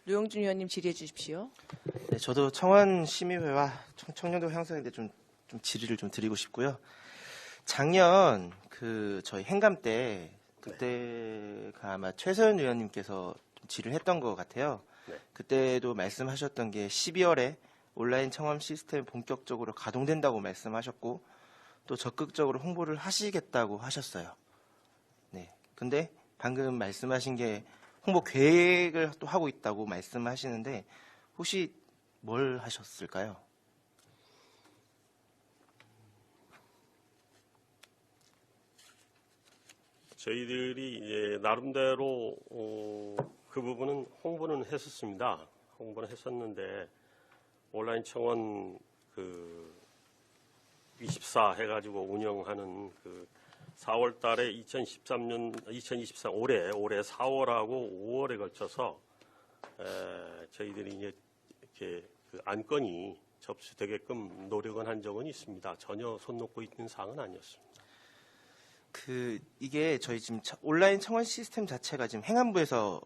류영준 의원님 질의해 주십시오. 네, 저도 청원 심의회와 청년도 향상에 대해 좀 질의를 좀 드리고 싶고요. 작년 저희 행감 때 그때가 아마 최서연 의원님께서 좀 질의를 했던 것 같아요. 네. 그때도 말씀하셨던 게 12월에 온라인 청원 시스템 본격적으로 가동된다고 말씀하셨고 또 적극적으로 홍보를 하시겠다고 하셨어요. 네. 근데 방금 말씀하신 게 홍보 계획을 또 하고 있다고 말씀하시는데 혹시 뭘 하셨을까요? 저희들이 이제 나름대로 그 부분은 홍보는 했었습니다. 홍보는 했었는데 온라인 청원 24 해가지고 운영하는 4월 달에 2023 올해 4월하고 5월에 걸쳐서 저희들이 이제 이렇게 안건이 접수되게끔 노력은 한 적은 있습니다. 전혀 손 놓고 있는 사항은 아니었습니다. 이게 저희 지금 온라인 청원 시스템 자체가 지금 행안부에서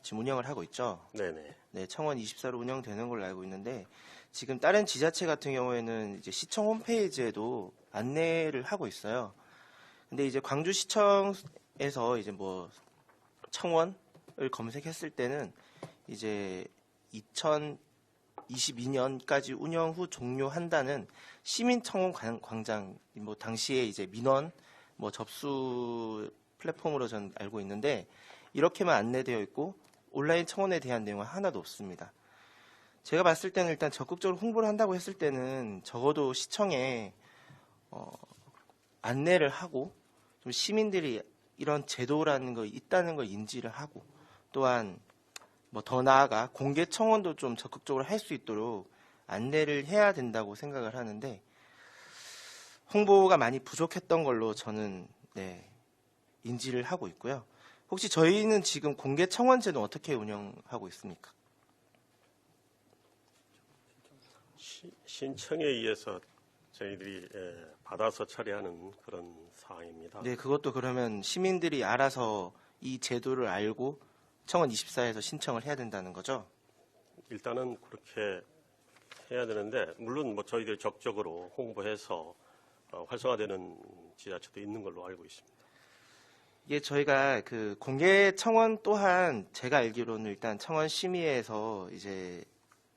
지금 운영을 하고 있죠. 네네. 네, 청원 24로 운영되는 걸로 알고 있는데 지금 다른 지자체 같은 경우에는 이제 시청 홈페이지에도 안내를 하고 있어요. 근데 이제 광주시청에서 이제 뭐 청원을 검색했을 때는 이제 2022년까지 운영 후 종료한다는 시민청원 광장 뭐 당시에 이제 민원 뭐 접수 플랫폼으로 전 알고 있는데 이렇게만 안내되어 있고 온라인 청원에 대한 내용은 하나도 없습니다. 제가 봤을 때는 일단 적극적으로 홍보를 한다고 했을 때는 적어도 시청에 안내를 하고 좀 시민들이 이런 제도라는 거 있다는 걸 인지를 하고 또한 뭐 더 나아가 공개 청원도 좀 적극적으로 할 수 있도록 안내를 해야 된다고 생각을 하는데 홍보가 많이 부족했던 걸로 저는 인지를 하고 있고요. 혹시 저희는 지금 공개 청원제도 어떻게 운영하고 있습니까? 신청에 의해서 저희들이 받아서 처리하는 그런 사항입니다. 네, 그것도 그러면 시민들이 알아서 이 제도를 알고 청원 24에서 신청을 해야 된다는 거죠? 일단은 그렇게 해야 되는데 물론 뭐 저희들 적극적으로 홍보해서 활성화되는 지자체도 있는 걸로 알고 있습니다. 이게 저희가 공개 청원 또한 제가 알기로는 일단 청원 심의에서 이제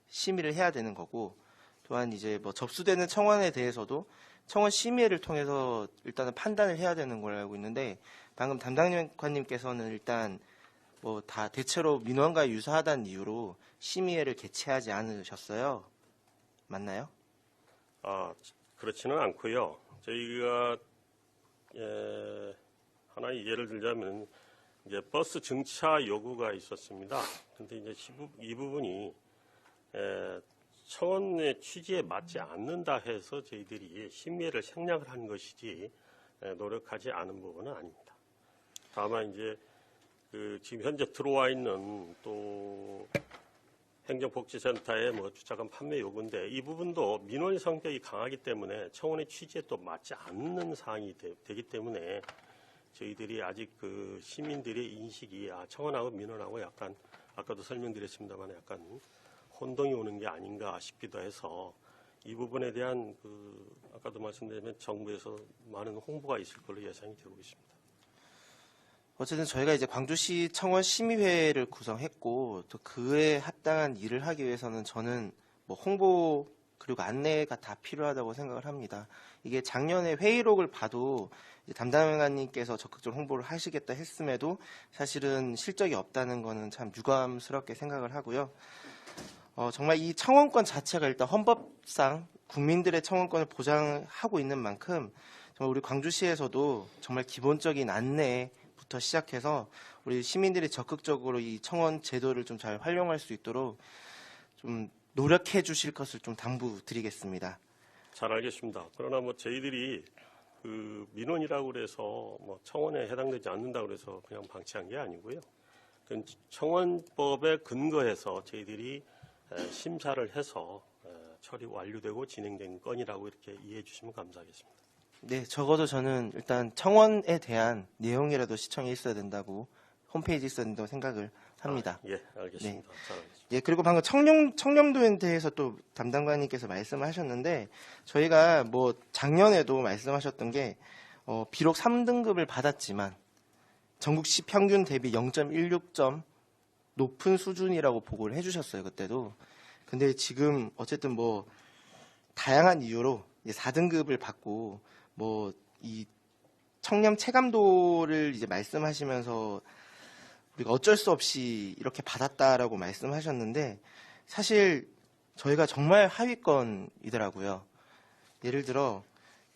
심의를 해야 되는 거고 또한 이제 뭐 접수되는 청원에 대해서도 청원 심의회를 통해서 일단은 판단을 해야 되는 걸 알고 있는데 방금 담당관님께서는 일단 뭐 다 대체로 민원과 유사하다는 이유로 심의회를 개최하지 않으셨어요. 맞나요? 그렇지는 않고요. 저희가 하나의 예를 들자면 이제 버스 증차 요구가 있었습니다. 근데 이제 이 부분이 청원의 취지에 맞지 않는다 해서 저희들이 심의회를 생략을 한 것이지 노력하지 않은 부분은 아닙니다. 다만 이제 지금 현재 들어와 있는 또 행정복지센터의 뭐 주차권 판매 요구인데 이 부분도 민원 성격이 강하기 때문에 청원의 취지에 또 맞지 않는 사항이 되기 때문에 저희들이 아직 시민들의 인식이 청원하고 민원하고 약간 아까도 설명드렸습니다만 약간 혼동이 오는 게 아닌가 싶기도 해서 이 부분에 대한 아까도 말씀드리면 정부에서 많은 홍보가 있을 걸로 예상이 되고 있습니다. 어쨌든 저희가 이제 광주시 청원 심의회를 구성했고 또 그에 합당한 일을 하기 위해서는 저는 뭐 홍보 그리고 안내가 다 필요하다고 생각을 합니다. 이게 작년에 회의록을 봐도 담당관님께서 적극적으로 홍보를 하시겠다 했음에도 사실은 실적이 없다는 거는 참 유감스럽게 생각을 하고요. 정말 이 청원권 자체가 일단 헌법상 국민들의 청원권을 보장하고 있는 만큼 정말 우리 광주시에서도 정말 기본적인 안내부터 시작해서 우리 시민들이 적극적으로 이 청원 제도를 좀 잘 활용할 수 있도록 좀 노력해 주실 것을 좀 당부드리겠습니다. 잘 알겠습니다. 그러나 뭐 저희들이 민원이라고 그래서 뭐 청원에 해당되지 않는다고 그래서 그냥 방치한 게 아니고요. 청원법에 근거해서 저희들이 심사를 해서 처리 완료되고 진행된 건이라고 이렇게 이해해 주시면 감사하겠습니다. 네, 적어도 저는 일단 청원에 대한 내용이라도 시청에 있어야 된다고 홈페이지에 있어야 된다고 생각을 합니다. 예, 알겠습니다. 잘 알겠습니다. 예, 그리고 방금 청렴도에 대해서 또 담당관님께서 말씀하셨는데, 저희가 뭐 작년에도 말씀하셨던 게, 비록 3등급을 받았지만, 전국시 평균 대비 0.16점 높은 수준이라고 보고를 해주셨어요, 그때도. 근데 지금 어쨌든 뭐, 다양한 이유로 4등급을 받고, 뭐, 이 청렴 체감도를 이제 말씀하시면서, 우리가 어쩔 수 없이 이렇게 받았다라고 말씀하셨는데 사실 저희가 정말 하위권이더라고요. 예를 들어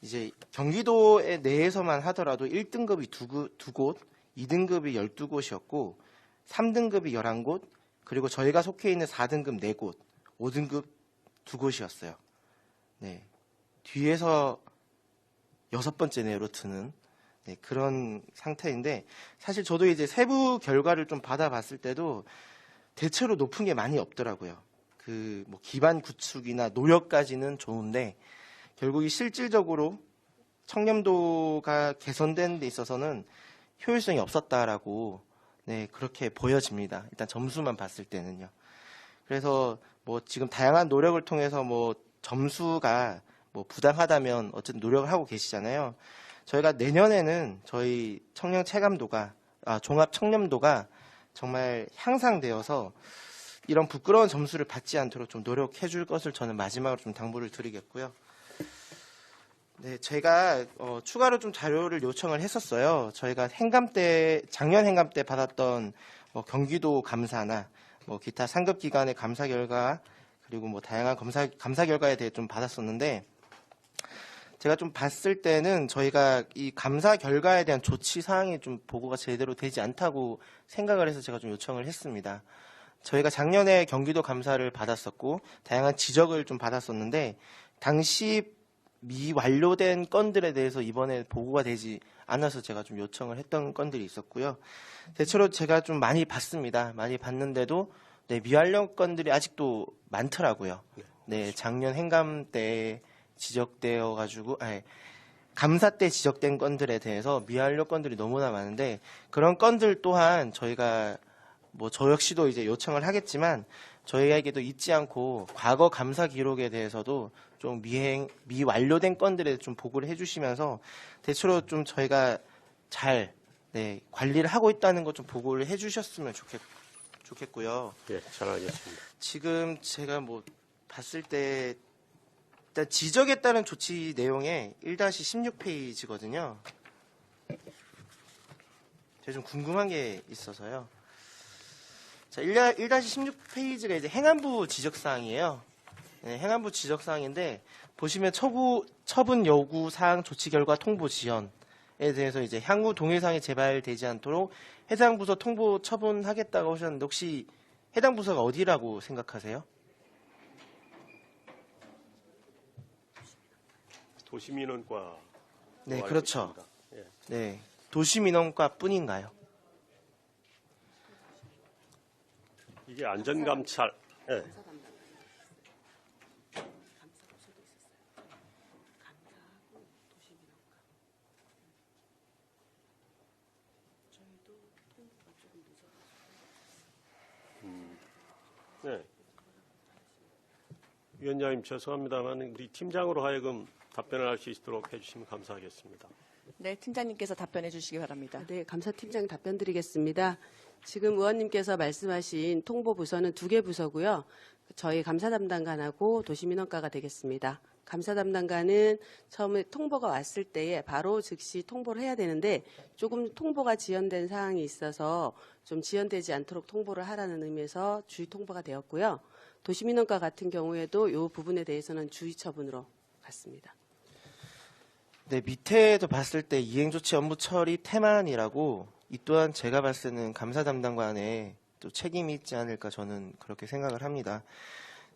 이제 경기도 내에서만 하더라도 1등급이 두 곳, 2등급이 12곳이었고 3등급이 11곳, 그리고 저희가 속해 있는 4등급 4곳, 5등급 2곳이었어요. 네. 뒤에서 6번째 내로 드는 그런 상태인데, 사실 저도 이제 세부 결과를 좀 받아봤을 때도 대체로 높은 게 많이 없더라고요. 뭐 기반 구축이나 노력까지는 좋은데 결국 이 실질적으로 청렴도가 개선되는 데 있어서는 효율성이 없었다라고 그렇게 보여집니다. 일단 점수만 봤을 때는요. 그래서 뭐 지금 다양한 노력을 통해서 뭐 점수가 뭐 부당하다면 어쨌든 노력을 하고 계시잖아요. 저희가 내년에는 저희 청렴 체감도가, 종합 청렴도가 정말 향상되어서 이런 부끄러운 점수를 받지 않도록 좀 노력해 줄 것을 저는 마지막으로 좀 당부를 드리겠고요. 네, 제가 추가로 좀 자료를 요청을 했었어요. 저희가 작년 행감 때 받았던 뭐 경기도 감사나 뭐 기타 상급 기관의 감사 결과, 그리고 뭐 다양한 감사 결과에 대해 좀 받았었는데, 제가 좀 봤을 때는 저희가 이 감사 결과에 대한 조치 사항이 좀 보고가 제대로 되지 않다고 생각을 해서 제가 좀 요청을 했습니다. 저희가 작년에 경기도 감사를 받았었고 다양한 지적을 좀 받았었는데, 당시 미완료된 건들에 대해서 이번에 보고가 되지 않아서 제가 좀 요청을 했던 건들이 있었고요. 대체로 제가 좀 많이 봤습니다. 많이 봤는데도 미완료 건들이 아직도 많더라고요. 네, 작년 행감 때 지적되어 가지고 감사 때 지적된 건들에 대해서 미완료 건들이 너무나 많은데, 그런 건들 또한 저희가 뭐 저 역시도 이제 요청을 하겠지만 저희에게도 잊지 않고 과거 감사 기록에 대해서도 좀 미완료된 건들에 좀 보고를 해주시면서 대체로 좀 저희가 잘 관리를 하고 있다는 것 좀 보고를 해주셨으면 좋겠고요. 예, 잘 알겠습니다. 지금 제가 뭐 봤을 때 일단 지적에 따른 조치 내용에 1-16페이지거든요. 제가 좀 궁금한 게 있어서요. 자, 1-16페이지가 이제 행안부 지적사항이에요. 네, 행안부 지적사항인데, 보시면 처분 요구 사항 조치 결과 통보 지연에 대해서 이제 향후 동일사항이 재발되지 않도록 해당 부서 통보 처분하겠다고 하셨는데, 혹시 해당 부서가 어디라고 생각하세요? 도시민원과. 네, 그렇죠. 예. 네, 도시민원과 뿐인가요? 이게 안전감찰. 예. 네. 위원장님 죄송합니다만 우리 팀장으로 하여금 답변을 할 수 있도록 해주시면 감사하겠습니다. 네, 팀장님께서 답변해 주시기 바랍니다. 네, 감사팀장 답변 드리겠습니다. 지금 의원님께서 말씀하신 통보부서는 2개 부서고요. 저희 감사 담당관하고 도시민원과가 되겠습니다. 감사 담당관은 처음에 통보가 왔을 때에 바로 즉시 통보를 해야 되는데 조금 통보가 지연된 사항이 있어서 좀 지연되지 않도록 통보를 하라는 의미에서 주의 통보가 되었고요. 도시민원과 같은 경우에도 이 부분에 대해서는 주의 처분으로 갔습니다. 네, 밑에도 봤을 때 이행조치 업무 처리 태만이라고, 이 또한 제가 봤을 때는 감사 담당관에 또 책임이 있지 않을까 저는 그렇게 생각을 합니다.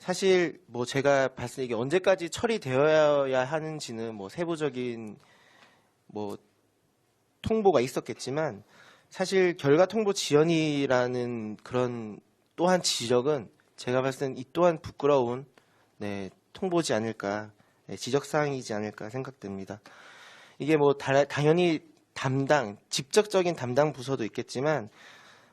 사실 뭐 제가 봤을 때 이게 언제까지 처리되어야 하는지는 뭐 세부적인 뭐 통보가 있었겠지만, 사실 결과 통보 지연이라는 그런 또한 지적은 제가 봤을 때는 이 또한 부끄러운 통보지 않을까, 지적사항이지 않을까 생각됩니다. 이게 뭐 당연히 직접적인 담당 부서도 있겠지만,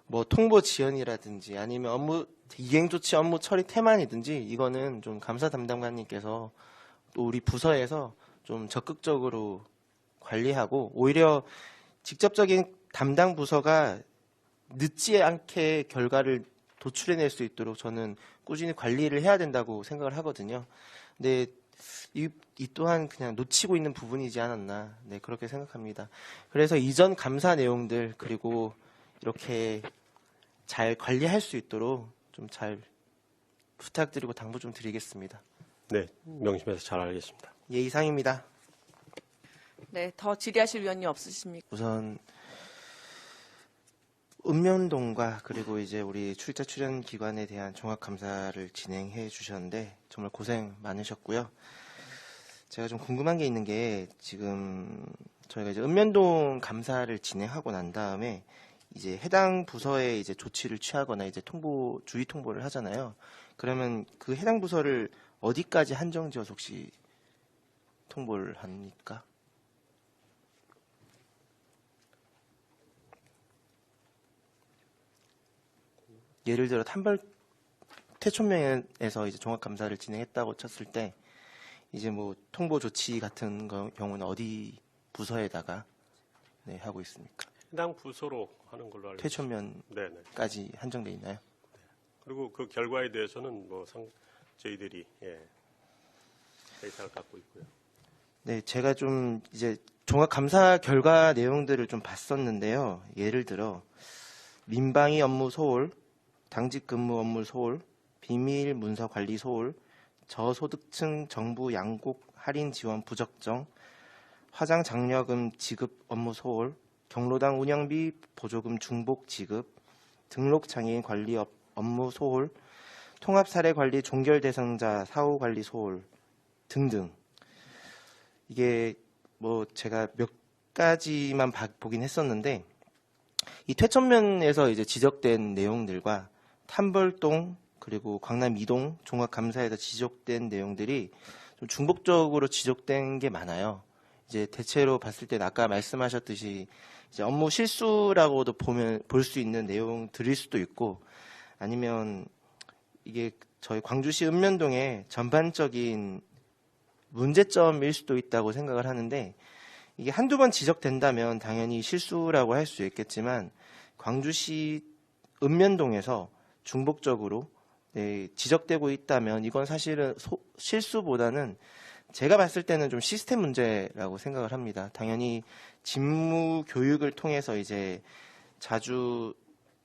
뭐 통보 지연이라든지 아니면 이행 조치 업무 처리 태만이든지 이거는 좀 감사 담당관님께서 또 우리 부서에서 좀 적극적으로 관리하고 오히려 직접적인 담당 부서가 늦지 않게 결과를 도출해낼 수 있도록 저는 꾸준히 관리를 해야 된다고 생각을 하거든요. 근데 이 또한 그냥 놓치고 있는 부분이지 않았나, 네, 그렇게 생각합니다. 그래서 이전 감사 내용들 그리고 이렇게 잘 관리할 수 있도록 좀 잘 부탁드리고 당부 좀 드리겠습니다. 네, 명심해서 잘 알겠습니다. 예, 이상입니다. 네, 더 질의하실 위원님 없으십니까? 우선 읍면동과 그리고 이제 우리 출자 출연 기관에 대한 종합 감사를 진행해 주셨는데 정말 고생 많으셨고요. 제가 좀 궁금한 게 있는 게 지금 저희가 이제 읍면동 감사를 진행하고 난 다음에 이제 해당 부서에 이제 조치를 취하거나 이제 주의 통보를 하잖아요. 그러면 그 해당 부서를 어디까지 한정지어서 혹시 통보를 합니까? 예를 들어 태촌면에서 이제 종합 감사를 진행했다고 쳤을 때 이제 뭐 통보 조치 같은 경우는 어디 부서에다가 네, 하고 있습니까? 해당 부서로 하는 걸로 알고 있습니다. 태촌면까지 네네. 한정돼 있나요? 그리고 그 결과에 대해서는 뭐 저희들이 데이터를 갖고 있고요. 네, 제가 좀 이제 종합 감사 결과 내용들을 좀 봤었는데요. 예를 들어 민방위 업무 소홀, 당직 근무 업무 소홀, 비밀 문서 관리 소홀, 저소득층 정부 양곡 할인 지원 부적정, 화장 장려금 지급 업무 소홀, 경로당 운영비 보조금 중복 지급, 등록 장애인 관리 업무 소홀, 통합 사례 관리 종결 대상자 사후 관리 소홀 등등. 이게 뭐 제가 몇 가지만 보긴 했었는데 이 퇴천면에서 이제 지적된 내용들과 탐벌동 그리고 강남 2동 종합감사에서 지적된 내용들이 좀 중복적으로 지적된 게 많아요. 이제 대체로 봤을 때는 아까 말씀하셨듯이 이제 업무 실수라고도 볼 수 있는 내용들일 수도 있고 아니면 이게 저희 광주시 읍면동의 전반적인 문제점일 수도 있다고 생각을 하는데 이게 한두 번 지적된다면 당연히 실수라고 할 수 있겠지만 광주시 읍면동에서 중복적으로 지적되고 있다면 이건 사실은 실수보다는 제가 봤을 때는 좀 시스템 문제라고 생각을 합니다. 당연히 직무 교육을 통해서 이제 자주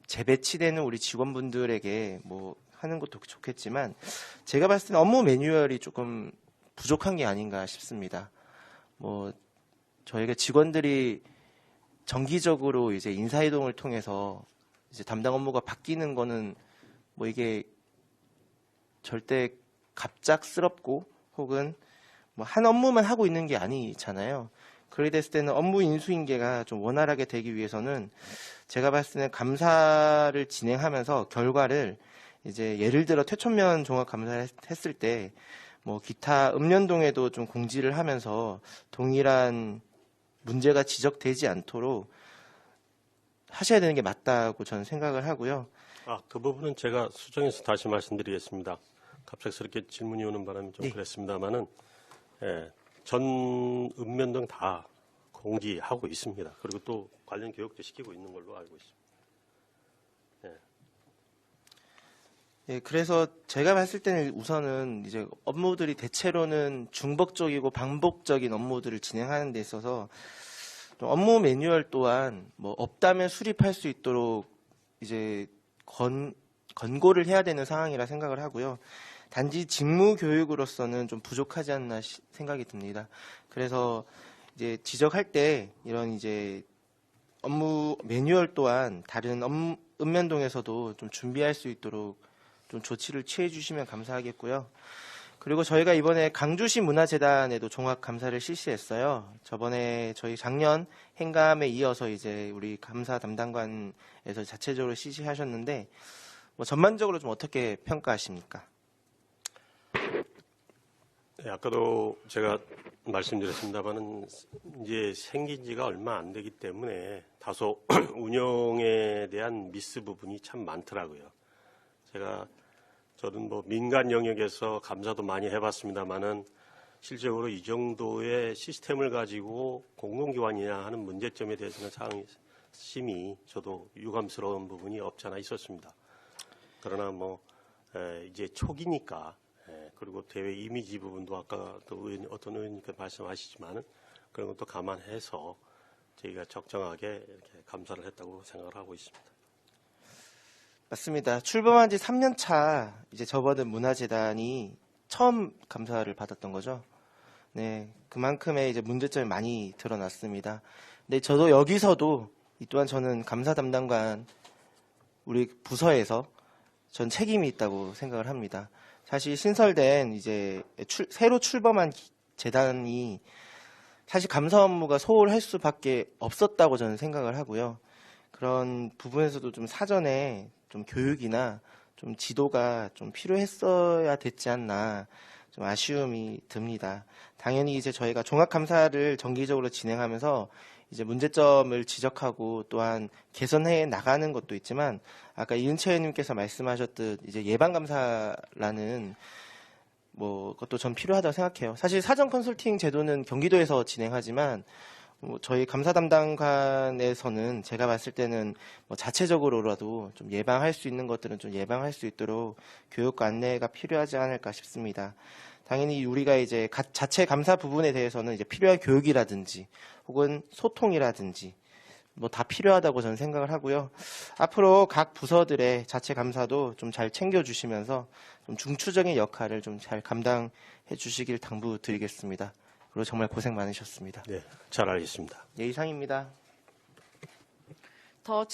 재배치되는 우리 직원분들에게 뭐 하는 것도 좋겠지만 제가 봤을 때는 업무 매뉴얼이 조금 부족한 게 아닌가 싶습니다. 뭐 저희가 직원들이 정기적으로 이제 인사이동을 통해서 이제 담당 업무가 바뀌는 거는 뭐 이게 절대 갑작스럽고 혹은 뭐 한 업무만 하고 있는 게 아니잖아요. 그렇게 됐을 때는 업무 인수인계가 좀 원활하게 되기 위해서는 제가 봤을 때는 감사를 진행하면서 결과를 이제 예를 들어 퇴촌면 종합 감사를 했을 때 뭐 기타 읍면동에도 좀 공지를 하면서 동일한 문제가 지적되지 않도록 하셔야 되는 게 맞다고 저는 생각을 하고요. 그 부분은 제가 수정해서 다시 말씀드리겠습니다. 갑작스럽게 질문이 오는 바람에 좀 네. 그랬습니다만은 전 읍면동 다 공지하고 있습니다. 그리고 또 관련 교육도 시키고 있는 걸로 알고 있습니다. 예, 그래서 제가 봤을 때는 우선은 이제 업무들이 대체로는 중복적이고 반복적인 업무들을 진행하는 데 있어서 좀 업무 매뉴얼 또한 뭐 없다면 수립할 수 있도록 이제 권고를 해야 되는 상황이라 생각을 하고요. 단지 직무 교육으로서는 좀 부족하지 않나 생각이 듭니다. 그래서 이제 지적할 때 이런 이제 업무 매뉴얼 또한 다른 읍면동에서도 좀 준비할 수 있도록 좀 조치를 취해 주시면 감사하겠고요. 그리고 저희가 이번에 강주시 문화재단에도 종합 감사를 실시했어요. 저번에 저희 작년 행감에 이어서 이제 우리 감사 담당관에서 자체적으로 실시하셨는데 뭐 전반적으로 좀 어떻게 평가하십니까? 네, 아까도 제가 말씀드렸습니다만은 이제 생긴 지가 얼마 안 되기 때문에 다소 운영에 대한 미스 부분이 참 많더라고요. 저는 뭐 민간 영역에서 감사도 많이 해봤습니다만은 실제로 이 정도의 시스템을 가지고 공공기관이냐 하는 문제점에 대해서는 심히 저도 유감스러운 부분이 없지 않아 있었습니다. 그러나 이제 초기니까 그리고 대외 이미지 부분도 아까 또 어떤 의원님께서 말씀하시지만은 그런 것도 감안해서 저희가 적정하게 이렇게 감사를 했다고 생각을 하고 있습니다. 맞습니다. 출범한 지 3년 차 이제 접어든 문화재단이 처음 감사를 받았던 거죠. 네, 그만큼의 이제 문제점이 많이 드러났습니다. 근데 저도 여기서도 이 또한 저는 감사 담당관 우리 부서에서 전 책임이 있다고 생각을 합니다. 사실 신설된 이제 새로 출범한 재단이 사실 감사 업무가 소홀할 수밖에 없었다고 저는 생각을 하고요. 그런 부분에서도 좀 사전에 좀 교육이나 좀 지도가 좀 필요했어야 됐지 않나 좀 아쉬움이 듭니다. 당연히 이제 저희가 종합감사를 정기적으로 진행하면서 이제 문제점을 지적하고 또한 개선해 나가는 것도 있지만 아까 이은채 의원님께서 말씀하셨듯 이제 예방감사라는 그것도 전 필요하다고 생각해요. 사실 사전 컨설팅 제도는 경기도에서 진행하지만 저희 감사 담당관에서는 제가 봤을 때는 자체적으로라도 좀 예방할 수 있는 것들은 좀 예방할 수 있도록 교육과 안내가 필요하지 않을까 싶습니다. 당연히 우리가 이제 자체 감사 부분에 대해서는 이제 필요한 교육이라든지 혹은 소통이라든지 다 필요하다고 저는 생각을 하고요. 앞으로 각 부서들의 자체 감사도 좀 잘 챙겨주시면서 좀 중추적인 역할을 좀 잘 감당해 주시길 당부드리겠습니다. 그리고 정말 고생 많으셨습니다. 네, 잘 알겠습니다. 예, 이상입니다. 더